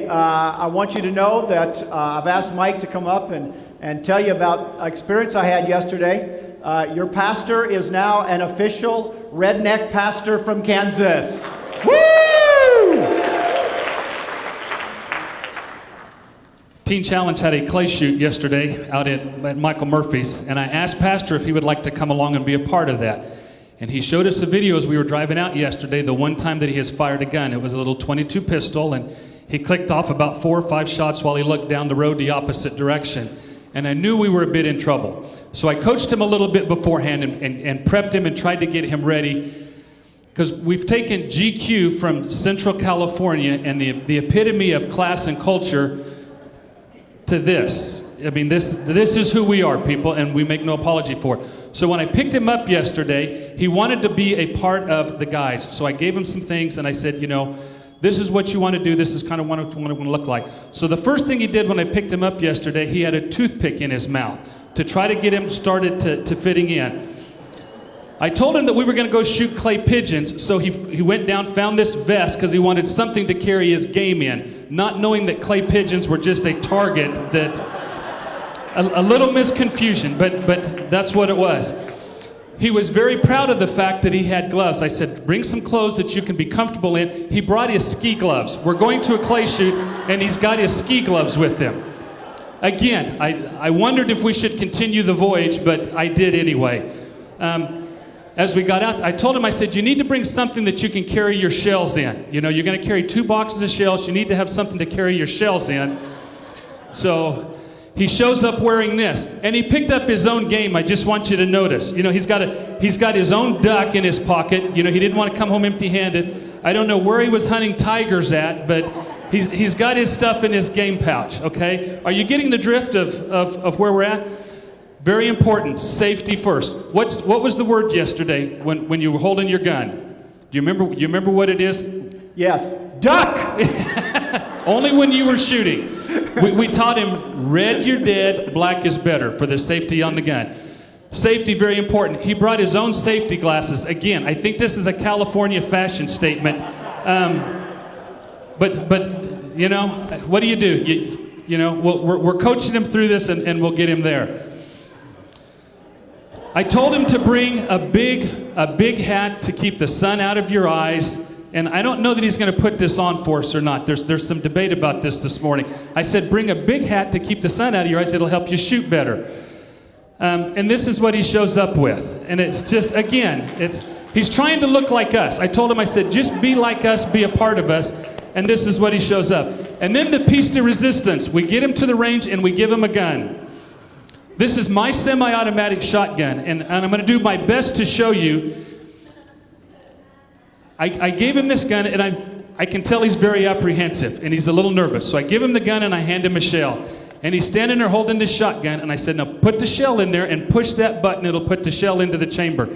I want you to know that I've asked Mike to come up and tell you about an experience I had yesterday. Your pastor is now an official redneck pastor from Kansas. Woo! Teen Challenge had a clay shoot yesterday out at Michael Murphy's, and I asked Pastor if he would like to come along and be a part of that. And he showed us a video as we were driving out yesterday, the one time that he has fired a gun. It was a little .22 pistol, and he clicked off about 4 or 5 shots while he looked down the road the opposite direction. And I knew we were a bit in trouble. So I coached him a little bit beforehand and prepped him and tried to get him ready. Because we've taken GQ from Central California and the epitome of class and culture to this. I mean, this is who we are, people, and we make no apology for it. So when I picked him up yesterday, he wanted to be a part of the guys. So I gave him some things, and I said, you know, this is what you want to do. This is kind of what it want to look like. So the first thing he did when I picked him up yesterday, he had a toothpick in his mouth to try to get him started to fitting in. I told him that we were going to go shoot clay pigeons, so he went down, found this vest because he wanted something to carry his game in, not knowing that clay pigeons were just a target that... A little misconfusion, but that's what it was. He was very proud of the fact that he had gloves. I said, bring some clothes that you can be comfortable in. He brought his ski gloves. We're going to a clay shoot, and he's got his ski gloves with him. Again, I wondered if we should continue the voyage, but I did anyway. As we got out, I told him, I said, you need to bring something that you can carry your shells in. You know, you're going to carry 2 boxes of shells. You need to have something to carry your shells in. So... he shows up wearing this, and he picked up his own game. I just want you to notice. You know, he's got his own duck in his pocket. You know, he didn't want to come home empty-handed. I don't know where he was hunting tigers at, but he's got his stuff in his game pouch, okay? Are you getting the drift of where we're at? Very important, safety first. What was the word yesterday when you were holding your gun? Do you remember what it is? Yes, duck! Only when you were shooting. We taught him red you're dead, black is better for the safety on the gun. Safety, very important. He brought his own safety glasses. Again, I think this is a California fashion statement. But you know, what do? You know, we're coaching him through this and we'll get him there. I told him to bring a big hat to keep the sun out of your eyes. And I don't know that he's going to put this on for us or not. There's some debate about this morning. I said, bring a big hat to keep the sun out of your eyes. It'll help you shoot better. And this is what he shows up with. And it's just, again, he's trying to look like us. I told him, I said, just be like us, be a part of us. And this is what he shows up. And then the piece de resistance. We get him to the range and we give him a gun. This is my semi-automatic shotgun. And I'm going to do my best to show you. I gave him this gun, and I can tell he's very apprehensive, and he's a little nervous. So I give him the gun, and I hand him a shell. And he's standing there holding this shotgun, and I said, now put the shell in there and push that button. It'll put the shell into the chamber.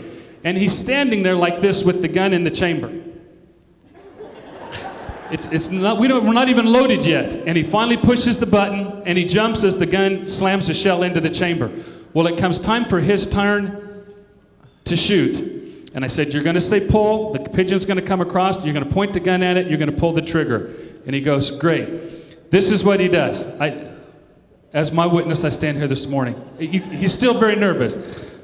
And he's standing there like this with the gun in the chamber. We're not even loaded yet. And he finally pushes the button, and he jumps as the gun slams the shell into the chamber. Well, it comes time for his turn to shoot. And I said, you're going to say pull, the pigeon's going to come across, you're going to point the gun at it, you're going to pull the trigger. And he goes, great. This is what he does. As my witness, I stand here this morning. He's still very nervous.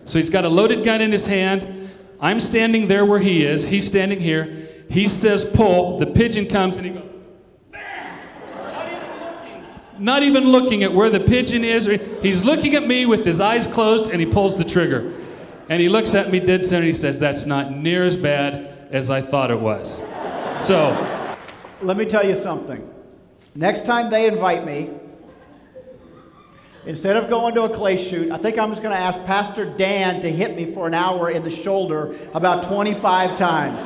So he's got a loaded gun in his hand. I'm standing there where he is. He's standing here. He says pull, the pigeon comes, and he goes, bam! Not even looking at where the pigeon is. He's looking at me with his eyes closed, and he pulls the trigger. And he looks at me dead center and he says, that's not near as bad as I thought it was. So. Let me tell you something. Next time they invite me, instead of going to a clay shoot, I think I'm just going to ask Pastor Dan to hit me for an hour in the shoulder about 25 times.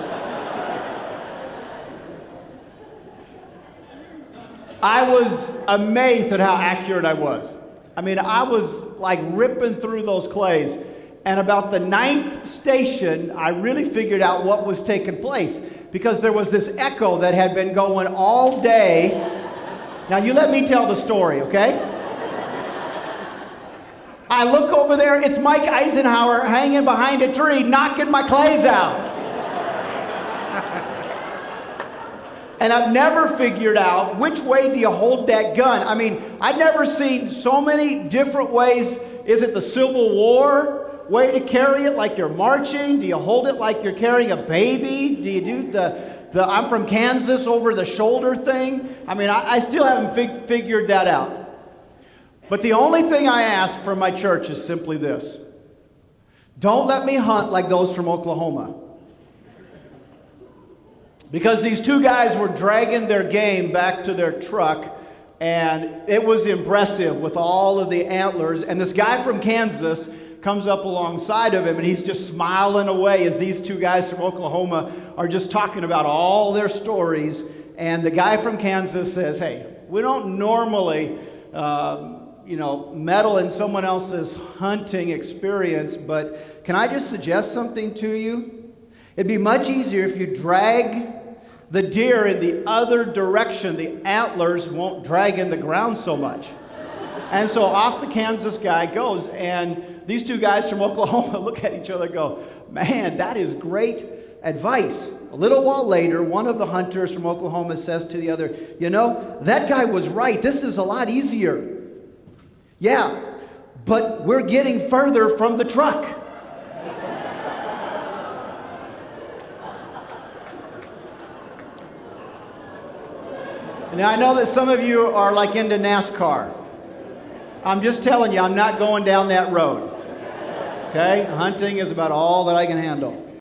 I was amazed at how accurate I was. I mean, I was like ripping through those clays. And about the 9th station, I really figured out what was taking place, because there was this echo that had been going all day. Now, you let me tell the story, okay? I look over there, it's Mike Eisenhower hanging behind a tree, knocking my clays out. And I've never figured out which way do you hold that gun. I mean, I've never seen so many different ways. Is it the Civil War way to carry it, like you're marching? Do you hold it like you're carrying a baby? Do you do the I'm from Kansas over the shoulder thing? I mean, I still haven't figured that out. But the only thing I ask from my church is simply this. Don't let me hunt like those from Oklahoma. Because these two guys were dragging their game back to their truck, and it was impressive with all of the antlers. And this guy from Kansas comes up alongside of him, and he's just smiling away as these two guys from Oklahoma are just talking about all their stories. And the guy from Kansas says, hey, we don't normally meddle in someone else's hunting experience, but can I just suggest something to you? It'd be much easier if you drag the deer in the other direction. The antlers won't drag in the ground so much. And so off the Kansas guy goes, and these two guys from Oklahoma look at each other and go, man, that is great advice. A little while later, one of the hunters from Oklahoma says to the other, you know, that guy was right. This is a lot easier. Yeah, but we're getting further from the truck. Now, I know that some of you are like into NASCAR. I'm just telling you, I'm not going down that road. Okay? Hunting is about all that I can handle.